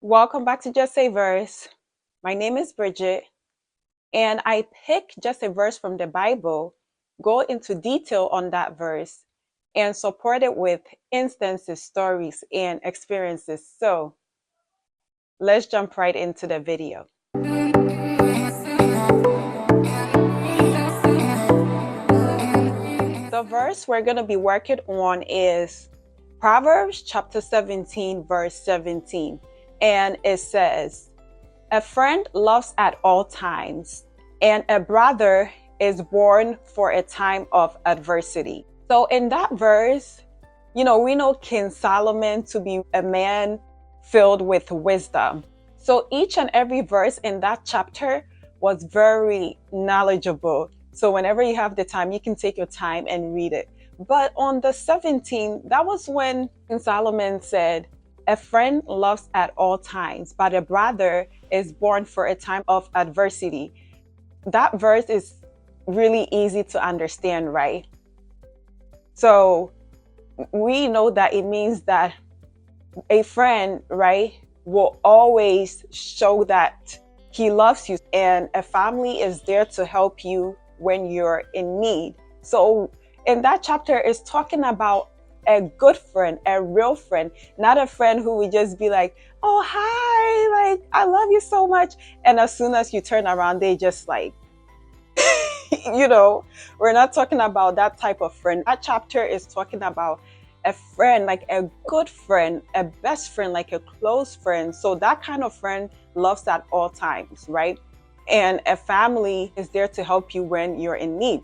Welcome back to Just a Verse. My name is Bridget, and I pick just a verse from the Bible, go into detail on that verse, and support it with instances, stories, and experiences. So let's jump right into the video. The verse we're going to be working on is Proverbs chapter 17, verse 17. And it says, "A friend loves at all times, and a brother is born for a time of adversity." So in that verse, we know King Solomon to be a man filled with wisdom. So each and every verse in that chapter was very knowledgeable. So whenever you have the time, you can take your time and read it. But on the 17th, that was when King Solomon said, "A friend loves at all times, but a brother is born for a time of adversity." That verse is really easy to understand, right? So we know that it means that a friend, right, will always show that he loves you, and a family is there to help you when you're in need. So in that chapter, it's talking about a good friend, a real friend, not a friend who would just be like, "Oh, hi, like, I love you so much." And as soon as you turn around, they just like, we're not talking about that type of friend. That chapter is talking about a friend, like a good friend, a best friend, like a close friend. So that kind of friend loves at all times, right? And a family is there to help you when you're in need.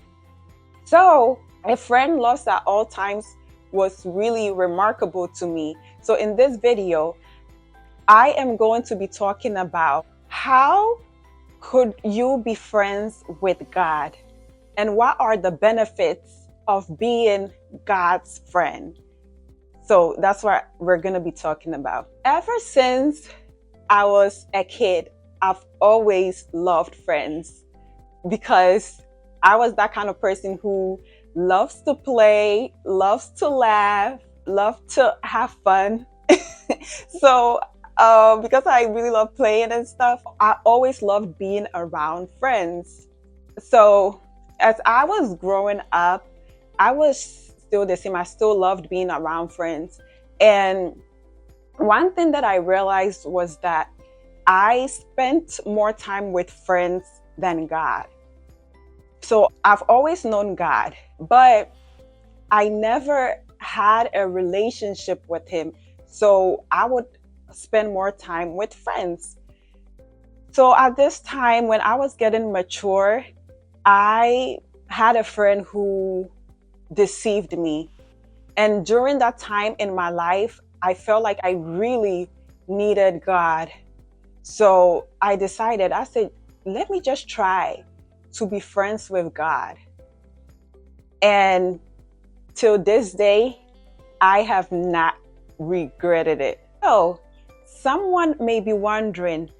So a friend loves at all times was really remarkable to me. So in this video, I am going to be talking about how could you be friends with God, and what are the benefits of being God's friend. So that's what we're going to be talking about. Ever since I was a kid, I've always loved friends because I was that kind of person who loves to play, loves to laugh, loves to have fun. So because I really love playing and stuff, I always loved being around friends. So as I was growing up, I was still the same. I still loved being around friends. And one thing that I realized was that I spent more time with friends than God. So I've always known God, but I never had a relationship with him. So I would spend more time with friends. So at this time, when I was getting mature, I had a friend who deceived me. And during that time in my life, I felt like I really needed God. So I said, let me just try to be friends with God. And till this day, I have not regretted it. So someone may be wondering,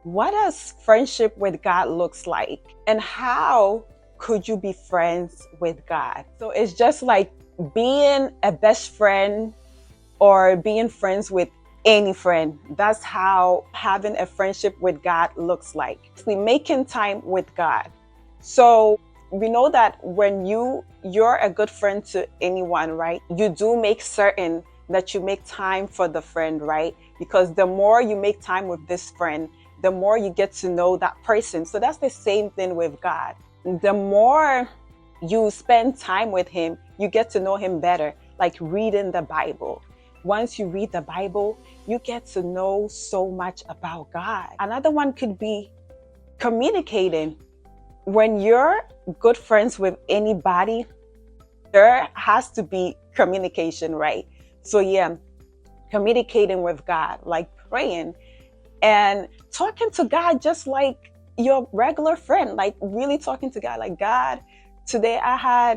what does friendship with God looks like? And how could you be friends with God? So it's just like being a best friend or being friends with any friend. That's how having a friendship with God looks like. It's making time with God. So we know that when you're a good friend to anyone, right? You do make certain that you make time for the friend, right? Because the more you make time with this friend, the more you get to know that person. So that's the same thing with God. The more you spend time with him, you get to know him better, like reading the Bible. Once you read the Bible, you get to know so much about God. Another one could be communicating. When you're good friends with anybody, there has to be communication, right? So yeah, communicating with God, like praying and talking to God just like your regular friend, like really talking to God, like, "God, today I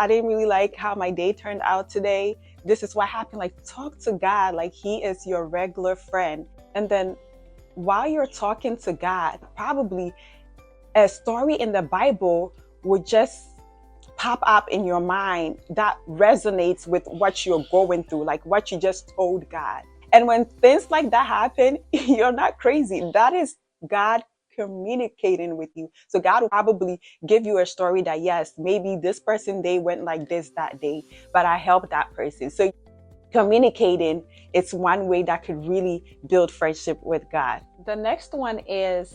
didn't really like how my day turned out today. This is what happened." Like, talk to God like he is your regular friend. And then while you're talking to God, probably a story in the Bible would just pop up in your mind that resonates with what you're going through, like what you just told God. And when things like that happen, you're not crazy. That is God communicating with you. So God will probably give you a story that, yes, maybe this person, they went like this that day, but I helped that person. So communicating, it's one way that could really build friendship with God. The next one is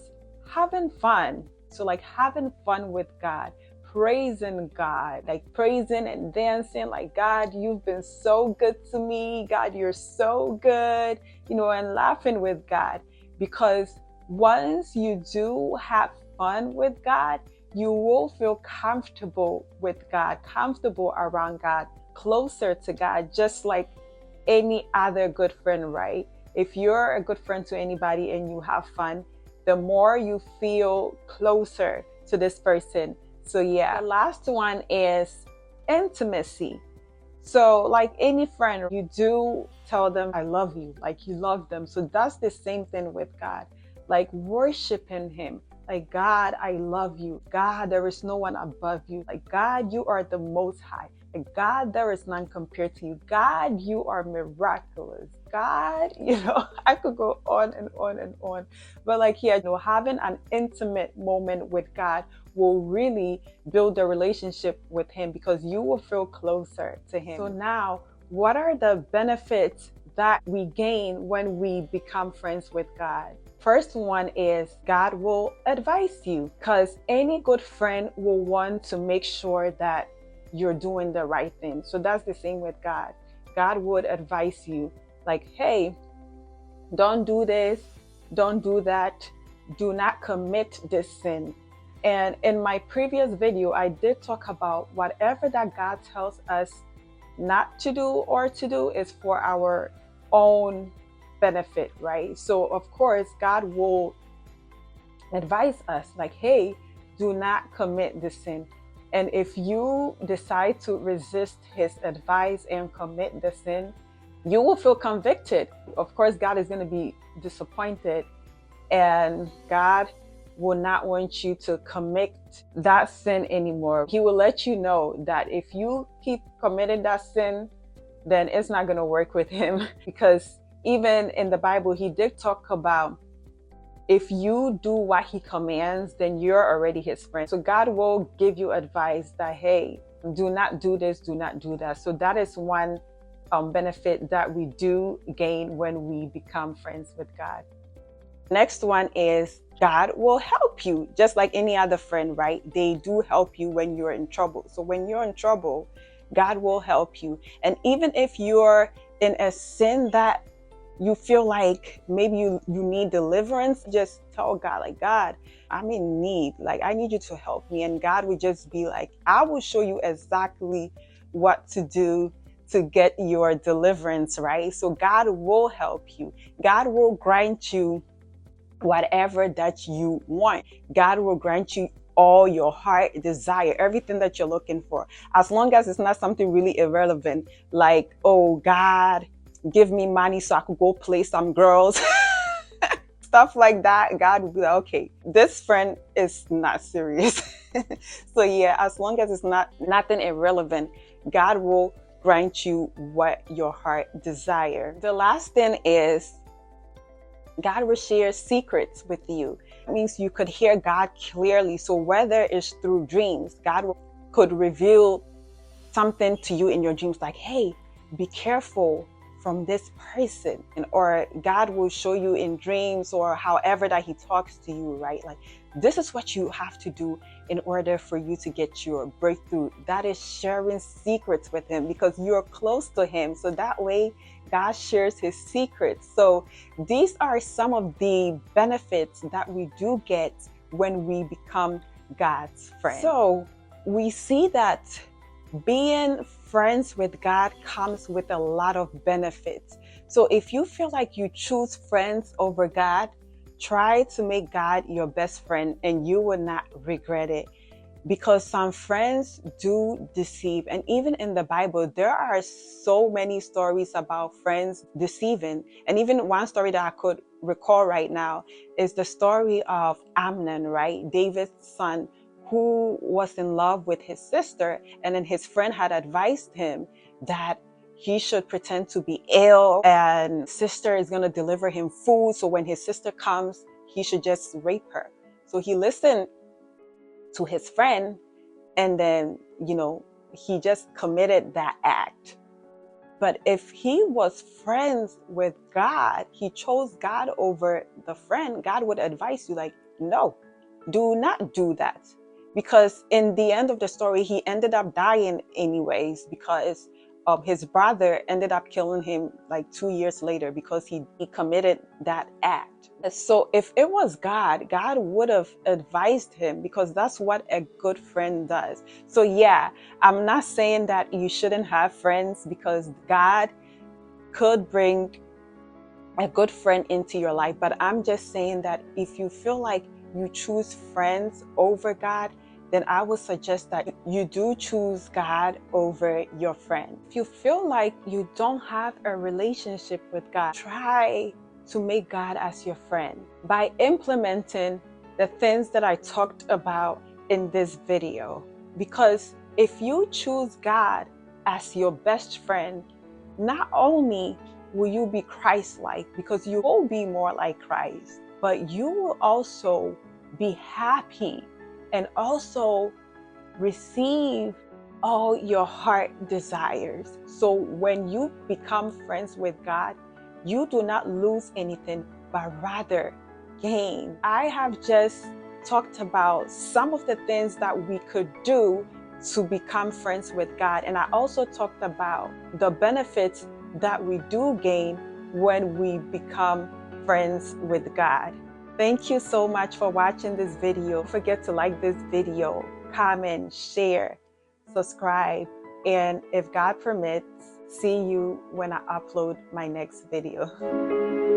having fun. So like having fun with God, praising God, like praising and dancing, like, God, you've been so good to me. God, you're so good, and laughing with God. Because once you do have fun with God, you will feel comfortable with God, comfortable around God, closer to God, just like any other good friend, right? If you're a good friend to anybody and you have fun, the more you feel closer to this person. So yeah, the last one is intimacy. So like any friend, you do tell them, I love you, like you love them. So that's the same thing with God, like worshiping him. Like, God, I love you. God, there is no one above you. Like, God, you are the most high. Like, God, there is none compared to you. God, you are miraculous. God, I could go on and on and on. But like here, having an intimate moment with God will really build a relationship with him, because you will feel closer to him. So now, what are the benefits that we gain when we become friends with God? First one is God will advise you, because any good friend will want to make sure that you're doing the right thing. So that's the same with God. God would advise you, like, hey, don't do this, don't do that, do not commit this sin. And in my previous video, I did talk about whatever that God tells us not to do or to do is for our own benefit, right? So of course, God will advise us like, hey, do not commit the sin. And if you decide to resist his advice and commit the sin, you will feel convicted. Of course, God is going to be disappointed, and God will not want you to commit that sin anymore. He will let you know that if you keep committing that sin, then it's not going to work with him. Because even in the Bible, he did talk about, if you do what he commands, then you're already his friend. So God will give you advice that, hey, do not do this, do not do that. So that is one benefit that we do gain when we become friends with God. Next one is God will help you, just like any other friend, right? They do help you when you're in trouble. So when you're in trouble, God will help you. And even if you're in a sin that you feel like maybe you need deliverance, just tell God, like, God, I'm in need. Like, I need you to help me. And God will just be like, I will show you exactly what to do to get your deliverance, right? So God will help you. God will grant you whatever that you want. God will grant you all your heart desire, everything that you're looking for, as long as it's not something really irrelevant, like, oh, God, give me money so I could go play some girls. Stuff like that. God will be like, okay, this friend is not serious. So yeah, as long as it's nothing irrelevant, God will grant you what your heart desire. The last thing is God will share secrets with you. It means you could hear God clearly. So whether it's through dreams, God could reveal something to you in your dreams, like, hey, be careful from this person. Or God will show you in dreams, or however that he talks to you, right? Like, this is what you have to do in order for you to get your breakthrough. That is sharing secrets with him, because you're close to him. So that way, God shares his secrets. So these are some of the benefits that we do get when we become God's friend. So we see that being friends with God comes with a lot of benefits. So if you feel like you choose friends over God, try to make God your best friend, and you will not regret it. Because some friends do deceive. And even in the Bible, there are so many stories about friends deceiving. And even one story that I could recall right now is the story of Amnon, right? David's son, who was in love with his sister. And then his friend had advised him that he should pretend to be ill, and sister is going to deliver him food. So when his sister comes, he should just rape her. So he listened to his friend, and then, he just committed that act. But if he was friends with God, he chose God over the friend, God would advise you, like, no, do not do that. Because in the end of the story, he ended up dying anyways, because his brother ended up killing him like 2 years later because he committed that act. So if it was God, God would have advised him, because that's what a good friend does. So yeah, I'm not saying that you shouldn't have friends, because God could bring a good friend into your life. But I'm just saying that if you feel like you choose friends over God, then I would suggest that you do choose God over your friend. If you feel like you don't have a relationship with God, try to make God as your friend by implementing the things that I talked about in this video. Because if you choose God as your best friend, not only will you be Christ-like, because you will be more like Christ, but you will also be happy and also receive all your heart desires. So when you become friends with God, you do not lose anything, but rather gain. I have just talked about some of the things that we could do to become friends with God. And I also talked about the benefits that we do gain when we become friends with God. Thank you so much for watching this video. Don't forget to like this video, comment, share, subscribe, and if God permits, see you when I upload my next video.